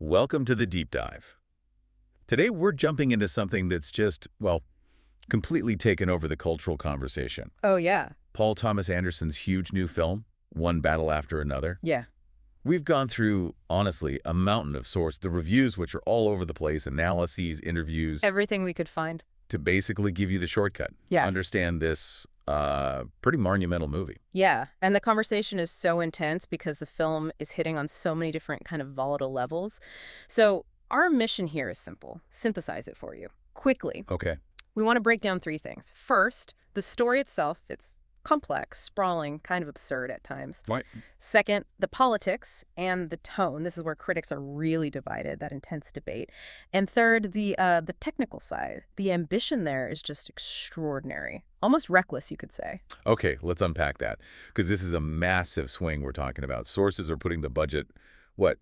Welcome to the deep dive. Today we're jumping into something that's just, well, completely taken over the cultural conversation. Oh, yeah. Paul Thomas Anderson's huge new film, One Battle After Another. Yeah. We've gone through, honestly, a mountain of sources, the reviews which are all over the place, analyses, interviews, Everything we could find. to basically give you the shortcut Yeah. to understand this pretty monumental movie. Yeah. And the conversation is so intense because the film is hitting on so many different kind of volatile levels. So our mission here is simple. Synthesize it for you quickly. Okay. We want to break down three things. First, the story itself, it's complex, sprawling, kind of absurd at times. Right. Second, the politics and the tone. This is where critics are really divided, that intense debate. And third, the technical side. The ambition there is just extraordinary. Almost reckless, you could say. Okay, let's unpack that, because this is a massive swing we're talking about. Sources are putting the budget,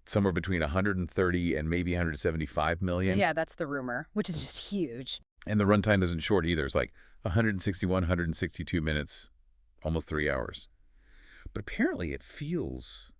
somewhere between 130 and maybe 175 million? Yeah, that's the rumor, which is just huge. And the runtime isn't short either. It's like 161, 162 minutes, almost 3 hours. But apparently it feels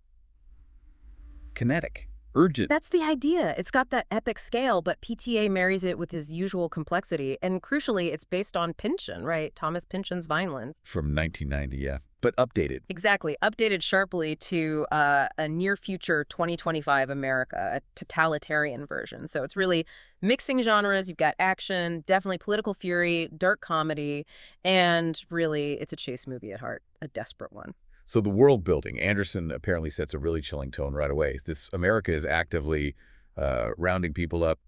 kinetic, urgent. That's the idea. It's got that epic scale, but PTA marries it with his usual complexity. And crucially, it's based on Pynchon, right? Thomas Pynchon's Vineland. From 1990, yeah. But updated. Exactly. Updated sharply to a near-future 2025 America, a totalitarian version. So it's really mixing genres. You've got action, definitely political fury, dark comedy, and really, it's a chase movie at heart, a desperate one. So the world building, Anderson apparently sets a really chilling tone right away. This America is actively rounding people up,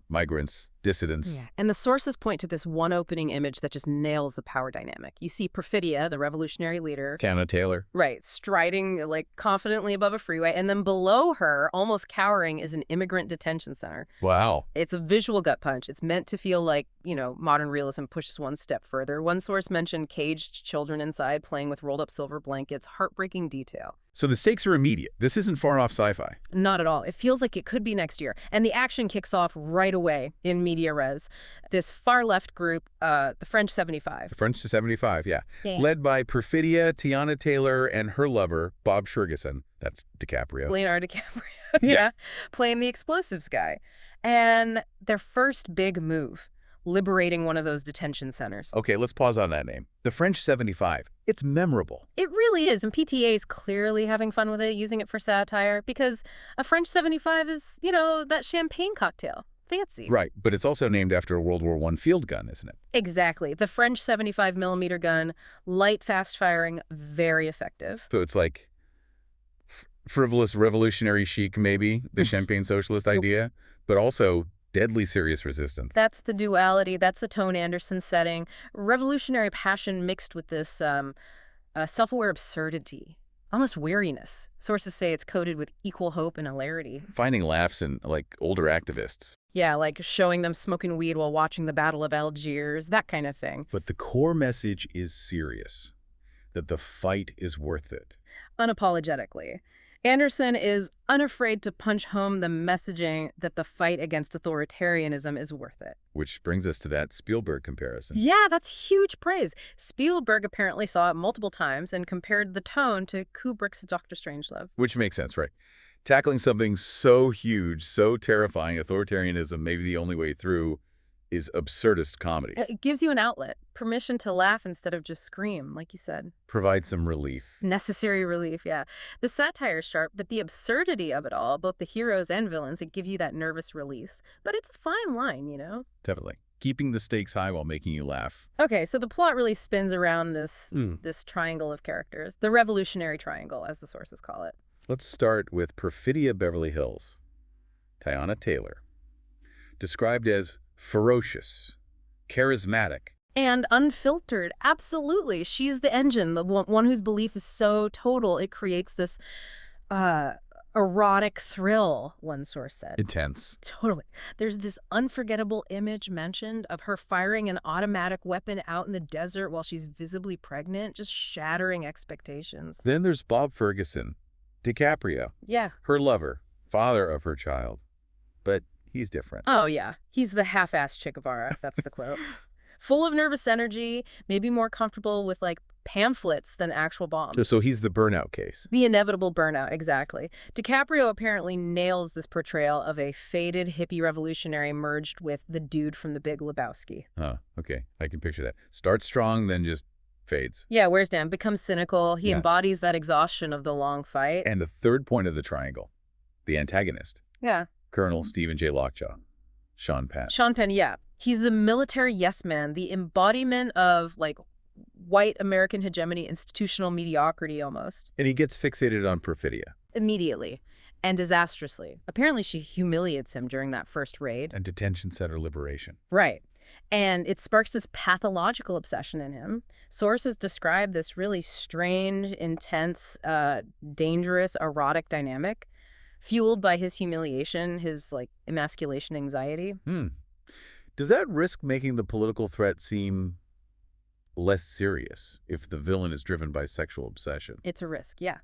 migrants, dissidents. Yeah. And the sources point to this one opening image that just nails the power dynamic. You see Perfidia, the revolutionary leader. Teyana Taylor. Right, striding like confidently above a freeway. And then below her, almost cowering, is an immigrant detention center. Wow. It's a visual gut punch. It's meant to feel like, modern realism pushes one step further. One source mentioned caged children inside playing with rolled up silver blankets. Heartbreaking detail. So the stakes are immediate. This isn't far off sci-fi. Not at all. It feels like it could be next year. And the action kicks off right away in media res. This far-left group, the French 75. The French 75, yeah. Yeah. Led by Perfidia, Teyana Taylor, and her lover, Bob Shergison. That's DiCaprio. Leonardo DiCaprio, yeah, playing the explosives guy. And their first big move, liberating one of those detention centers. Okay, let's pause on that name. The French 75. It's memorable. It really is, and PTA is clearly having fun with it, using it for satire, because a French 75 is, that champagne cocktail. Fancy. Right, but it's also named after a World War I field gun, isn't it? Exactly. The French 75 millimeter gun, light, fast-firing, very effective. So it's like frivolous revolutionary chic, maybe, the champagne socialist idea, but also deadly serious resistance. That's the duality. That's the tone Anderson setting. Revolutionary passion mixed with this self-aware absurdity, almost weariness. Sources say it's coated with equal hope and hilarity. Finding laughs in, older activists. Yeah, like showing them smoking weed while watching the Battle of Algiers, that kind of thing. But the core message is serious, that the fight is worth it. Unapologetically. Anderson is unafraid to punch home the messaging that the fight against authoritarianism is worth it. Which brings us to that Spielberg comparison. Yeah, that's huge praise. Spielberg apparently saw it multiple times and compared the tone to Kubrick's Dr. Strangelove. Which makes sense, right? Tackling something so huge, so terrifying, authoritarianism, maybe the only way through, is absurdist comedy. It gives you an outlet, permission to laugh instead of just scream, like you said. Provide some relief. Necessary relief, yeah. The satire is sharp, but the absurdity of it all, both the heroes and villains, it gives you that nervous release. But it's a fine line, Definitely. Keeping the stakes high while making you laugh. Okay, so the plot really spins around this triangle of characters, the revolutionary triangle, as the sources call it. Let's start with Perfidia Beverly Hills. Teyana Taylor. Described as ferocious, charismatic. And unfiltered, absolutely. She's the engine, the one whose belief is so total, it creates this erotic thrill, one source said. Intense. Totally. There's this unforgettable image mentioned of her firing an automatic weapon out in the desert while she's visibly pregnant, just shattering expectations. Then there's Bob Ferguson, DiCaprio. Yeah. Her lover, father of her child. But he's different. Oh, yeah. He's the half-assed Che Guevara, that's the quote. full of nervous energy, maybe more comfortable with like pamphlets than actual bombs. So he's the burnout case. The inevitable burnout, exactly. DiCaprio apparently nails this portrayal of a faded hippie revolutionary merged with the dude from The Big Lebowski. Huh, okay. I can picture that. Starts strong, then just fades. Yeah, wears down, becomes cynical. He Yeah. embodies that exhaustion of the long fight. And the third point of the triangle, the antagonist, Yeah. Colonel Stephen J. Lockjaw, Sean Penn. Sean Penn, yeah. He's the military yes man, the embodiment of, like, white American hegemony, institutional mediocrity almost. And he gets fixated on Perfidia. Immediately. And disastrously. Apparently she humiliates him during that first raid. And detention center liberation. Right. And it sparks this pathological obsession in him. Sources describe this really strange, intense, dangerous, erotic dynamic, fueled by his humiliation, his, like, emasculation anxiety. Does that risk making the political threat seem less serious if the villain is driven by sexual obsession? It's a risk, yeah.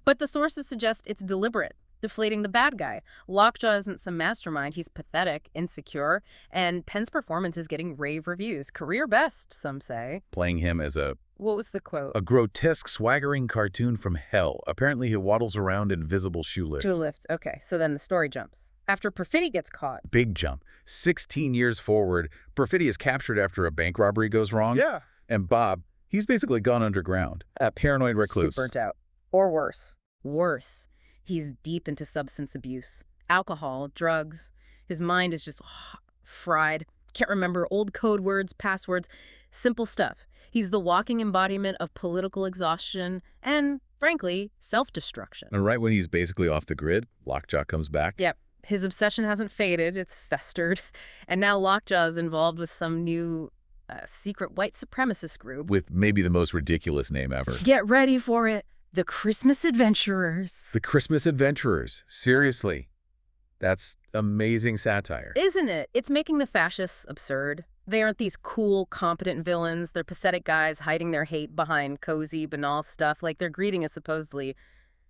But the sources suggest it's deliberate, deflating the bad guy. Lockjaw isn't some mastermind. He's pathetic, insecure, and Penn's performance is getting rave reviews. Career best, some say. Playing him as What was the quote? a grotesque, swaggering cartoon from hell. Apparently he waddles around in visible shoe lifts. Two lifts. Okay, so then the story jumps. After Perfidia gets caught. Big jump. 16 years forward, Perfidia is captured after a bank robbery goes wrong. Yeah. And Bob, he's basically gone underground. A paranoid recluse. Burnt out. Or worse. Worse. He's deep into substance abuse. Alcohol, drugs. His mind is just fried. Can't remember old code words, passwords, simple stuff. He's the walking embodiment of political exhaustion and, frankly, self-destruction. And right when he's basically off the grid, Lockjaw comes back. Yep. His obsession hasn't faded. It's festered. And now Lockjaw is involved with some new secret white supremacist group. With maybe the most ridiculous name ever. Get ready for it. The Christmas Adventurers. The Christmas Adventurers. Seriously. That's amazing satire. Isn't it? It's making the fascists absurd. They aren't these cool, competent villains. They're pathetic guys hiding their hate behind cozy, banal stuff. Like their greeting is supposedly,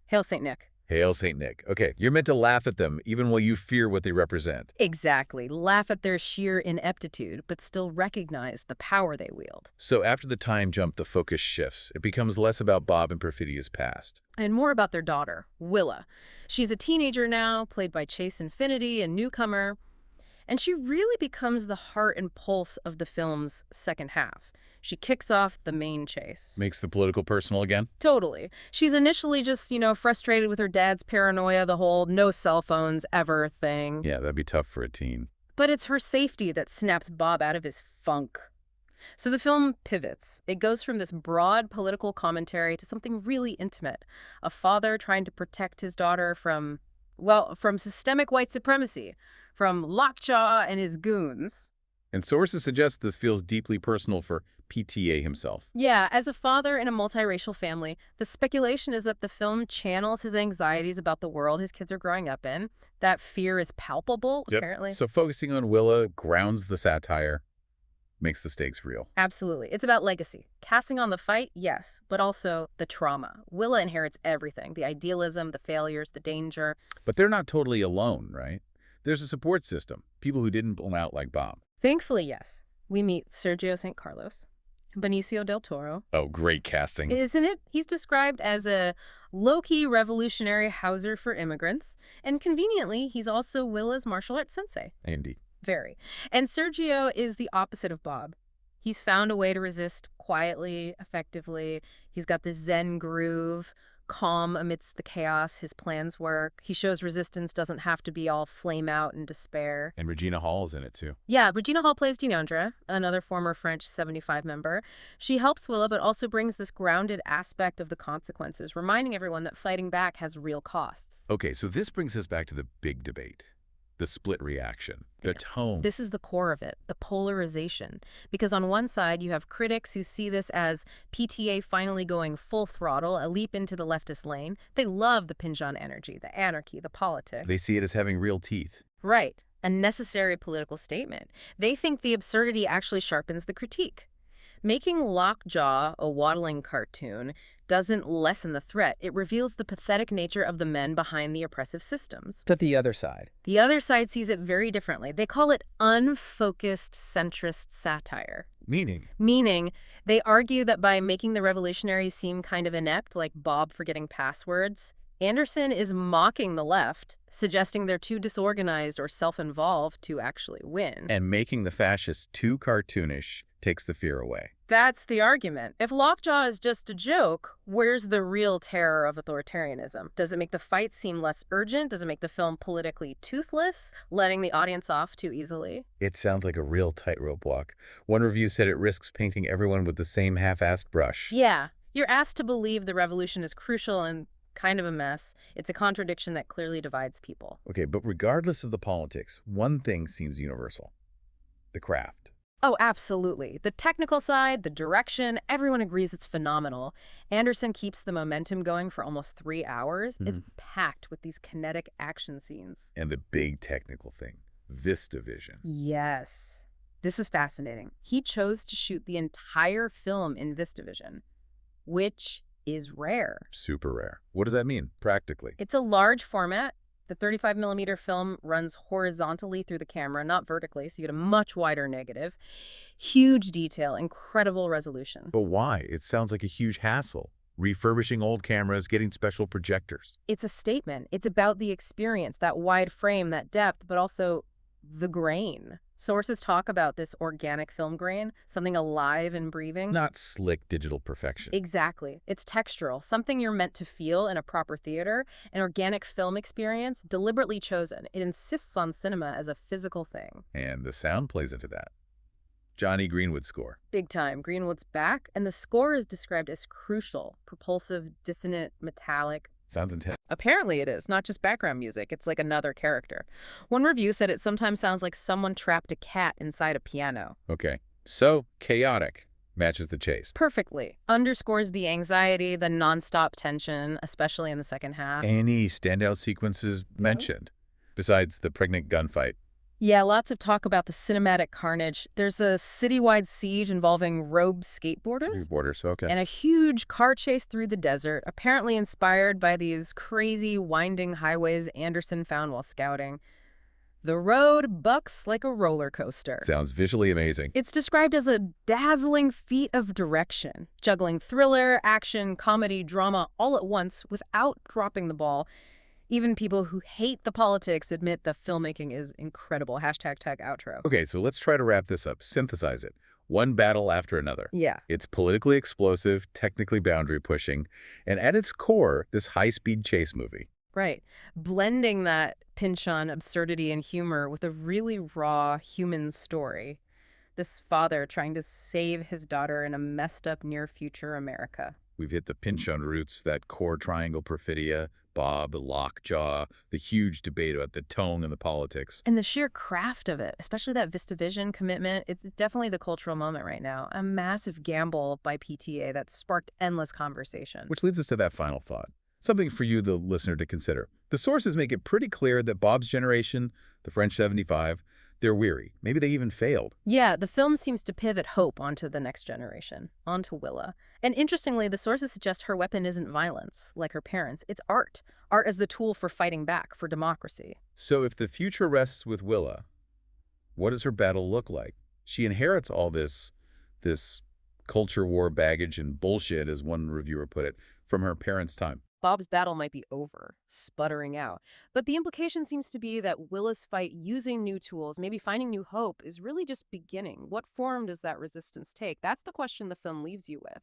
Hail St. Nick. Hail St. Nick. Okay, you're meant to laugh at them even while you fear what they represent. Exactly. Laugh at their sheer ineptitude, but still recognize the power they wield. So after the time jump, the focus shifts. It becomes less about Bob and Perfidia's past. And more about their daughter, Willa. She's a teenager now, played by Chase Infiniti, a newcomer. And she really becomes the heart and pulse of the film's second half. She kicks off the main chase. Makes the political personal again? Totally. She's initially just, frustrated with her dad's paranoia, the whole no cell phones ever thing. Yeah, that'd be tough for a teen. But it's her safety that snaps Bob out of his funk. So the film pivots. It goes from this broad political commentary to something really intimate. A father trying to protect his daughter from systemic white supremacy, from Lockjaw and his goons. And sources suggest this feels deeply personal for PTA himself. Yeah, as a father in a multiracial family, the speculation is that the film channels his anxieties about the world his kids are growing up in. That fear is palpable, apparently. So focusing on Willa grounds the satire, makes the stakes real. Absolutely. It's about legacy. Casting on the fight, yes, but also the trauma. Willa inherits everything, the idealism, the failures, the danger. But they're not totally alone, right? There's a support system, people who didn't blow out like Bob. Thankfully, yes. We meet Sergio St. Carlos, Benicio del Toro. Oh, great casting. Isn't it? He's described as a low-key revolutionary houser for immigrants. And conveniently, he's also Willa's martial arts sensei. Indeed. Very. And Sergio is the opposite of Bob. He's found a way to resist quietly, effectively. He's got this Zen groove, calm amidst the chaos. His plans work. He shows resistance doesn't have to be all flame out and despair. And Regina Hall's in it, too. Yeah, Regina Hall plays Deandra, another former French 75 member. She helps Willa, but also brings this grounded aspect of the consequences, reminding everyone that fighting back has real costs. Okay, so this brings us back to the big debate. The split reaction, the tone. This is the core of it, the polarization. Because on one side, you have critics who see this as PTA finally going full throttle, a leap into the leftist lane. They love the Pynchon energy, the anarchy, the politics. They see it as having real teeth. Right. A necessary political statement. They think the absurdity actually sharpens the critique. Making Lockjaw a waddling cartoon doesn't lessen the threat. It reveals the pathetic nature of the men behind the oppressive systems. To the other side. The other side sees it very differently. They call it unfocused centrist satire. Meaning, they argue that by making the revolutionaries seem kind of inept, like Bob forgetting passwords, Anderson is mocking the left, suggesting they're too disorganized or self-involved to actually win. And making the fascists too cartoonish takes the fear away. That's the argument. If Lockjaw is just a joke, where's the real terror of authoritarianism? Does it make the fight seem less urgent? Does it make the film politically toothless, letting the audience off too easily? It sounds like a real tightrope walk. One review said it risks painting everyone with the same half-assed brush. Yeah, you're asked to believe the revolution is crucial and kind of a mess. It's a contradiction that clearly divides people. Okay, but regardless of the politics, one thing seems universal. The craft. Oh, absolutely. The technical side, the direction, everyone agrees it's phenomenal. Anderson keeps the momentum going for almost 3 hours. It's packed with these kinetic action scenes. And the big technical thing, VistaVision. Yes. This is fascinating. He chose to shoot the entire film in VistaVision, which is rare. Super rare. What does that mean, practically? It's a large format. The 35mm film runs horizontally through the camera, not vertically, so you get a much wider negative. Huge detail, incredible resolution. But why? It sounds like a huge hassle. Refurbishing old cameras, getting special projectors. It's a statement. It's about the experience, that wide frame, that depth, but also the grain. Sources talk about this organic film grain, something alive and breathing. Not slick digital perfection. Exactly. It's textural, something you're meant to feel in a proper theater, an organic film experience, deliberately chosen. It insists on cinema as a physical thing. And the sound plays into that. Johnny Greenwood's score. Big time. Greenwood's back, and the score is described as crucial, propulsive, dissonant, metallic. Sounds intense. Apparently it is, not just background music. It's like another character. One review said it sometimes sounds like someone trapped a cat inside a piano. Okay. So, chaotic matches the chase. Perfectly. Underscores the anxiety, the nonstop tension, especially in the second half. Any standout sequences mentioned, besides the pregnant gunfight? Yeah, lots of talk about the cinematic carnage. There's a citywide siege involving rogue skateboarders. Okay. And a huge car chase through the desert, apparently inspired by these crazy winding highways Anderson found while scouting. The road bucks like a roller coaster. Sounds visually amazing. It's described as a dazzling feat of direction, juggling thriller, action, comedy, drama all at once without dropping the ball. Even people who hate the politics admit the filmmaking is incredible. Hashtag tag outro. Okay, so let's try to wrap this up. Synthesize it. One battle after another. Yeah. It's politically explosive, technically boundary pushing, and at its core, this high-speed chase movie. Right. Blending that Pynchon absurdity and humor with a really raw human story. This father trying to save his daughter in a messed up near-future America. We've hit the Pynchon roots, that core triangle perfidia, Bob, Lockjaw, the huge debate about the tone and the politics. And the sheer craft of it, especially that VistaVision commitment, it's definitely the cultural moment right now. A massive gamble by PTA that sparked endless conversation. Which leads us to that final thought. Something for you, the listener, to consider. The sources make it pretty clear that Bob's generation, the French 75, they're weary. Maybe they even failed. Yeah, the film seems to pivot hope onto the next generation, onto Willa. And interestingly, the sources suggest her weapon isn't violence, like her parents. It's art. Art as the tool for fighting back, for democracy. So if the future rests with Willa, what does her battle look like? She inherits all this culture war baggage and bullshit, as one reviewer put it, from her parents' time. Bob's battle might be over, sputtering out. But the implication seems to be that Willa's fight using new tools, maybe finding new hope, is really just beginning. What form does that resistance take? That's the question the film leaves you with.